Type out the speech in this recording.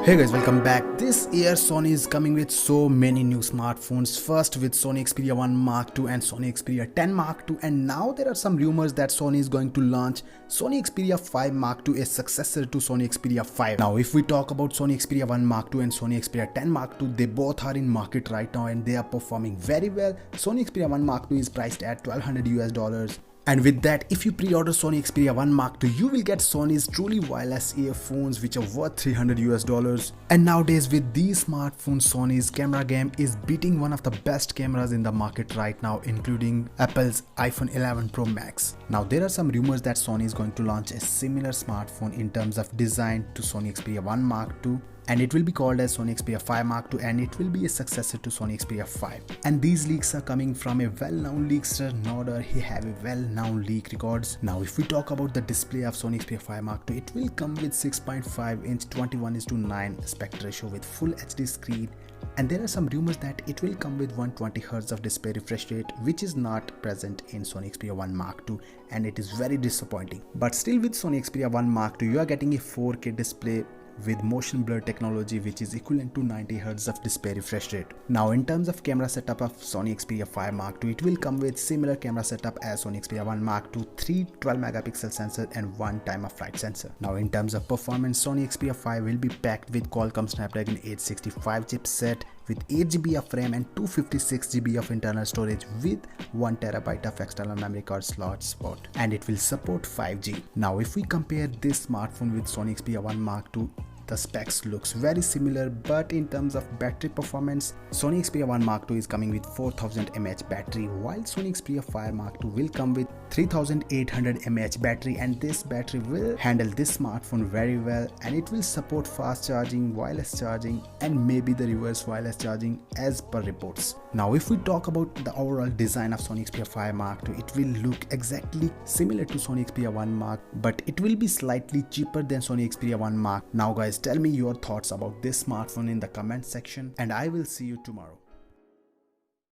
Hey guys, welcome back. This year Sony is coming with so many new smartphones. First with Sony Xperia 1 Mark II and Sony Xperia 10 Mark II, and now there are some rumors that Sony is going to launch Sony Xperia 5 Mark II, a successor to Sony Xperia 5. Now if we talk about Sony Xperia 1 Mark II and Sony Xperia 10 Mark II, they both are in market right now and they are performing very well. Sony Xperia 1 Mark II is priced at $1200 US. And with that, if you pre-order Sony Xperia 1 Mark II, you will get Sony's truly wireless earphones which are worth $300 US. And nowadays with these smartphones, Sony's camera game is beating one of the best cameras in the market right now, including Apple's iPhone 11 Pro Max. Now there are some rumors that Sony is going to launch a similar smartphone in terms of design to Sony Xperia 1 Mark II. And it will be called as Sony Xperia 5 Mark II, and it will be a successor to Sony Xperia 5. And these leaks are coming from a well-known leakster, Nodder. He have a well-known leak records. Now if we talk about the display of Sony Xperia 5 Mark II, it will come with 6.5-inch 21:9 aspect ratio with full HD screen. And there are some rumors that it will come with 120Hz of display refresh rate, which is not present in Sony Xperia 1 Mark II, and it is very disappointing. But still with Sony Xperia 1 Mark II, you are getting a 4K display with motion blur technology, which is equivalent to 90Hz of display refresh rate. Now in terms of camera setup of Sony Xperia 5 Mark II, it will come with similar camera setup as Sony Xperia 1 Mark II, 3 12-megapixel sensor and 1 time-of-flight sensor. Now in terms of performance, Sony Xperia 5 will be packed with Qualcomm Snapdragon 865 chipset with 8GB of RAM and 256GB of internal storage with 1TB of external memory card slot support, and it will support 5G. Now if we compare this smartphone with Sony Xperia 1 Mark II, the specs looks very similar, but in terms of battery performance, Sony Xperia 1 Mark II is coming with 4000 mAh battery, while Sony Xperia 5 Mark II will come with 3800 mAh battery, and this battery will handle this smartphone very well, and it will support fast charging, wireless charging, and maybe the reverse wireless charging as per reports. Now if we talk about the overall design of Sony Xperia 5 Mark II, it will look exactly similar to Sony Xperia 1 Mark, but it will be slightly cheaper than Sony Xperia 1 Mark. Now guys, tell me your thoughts about this smartphone in the comment section, and I will see you tomorrow.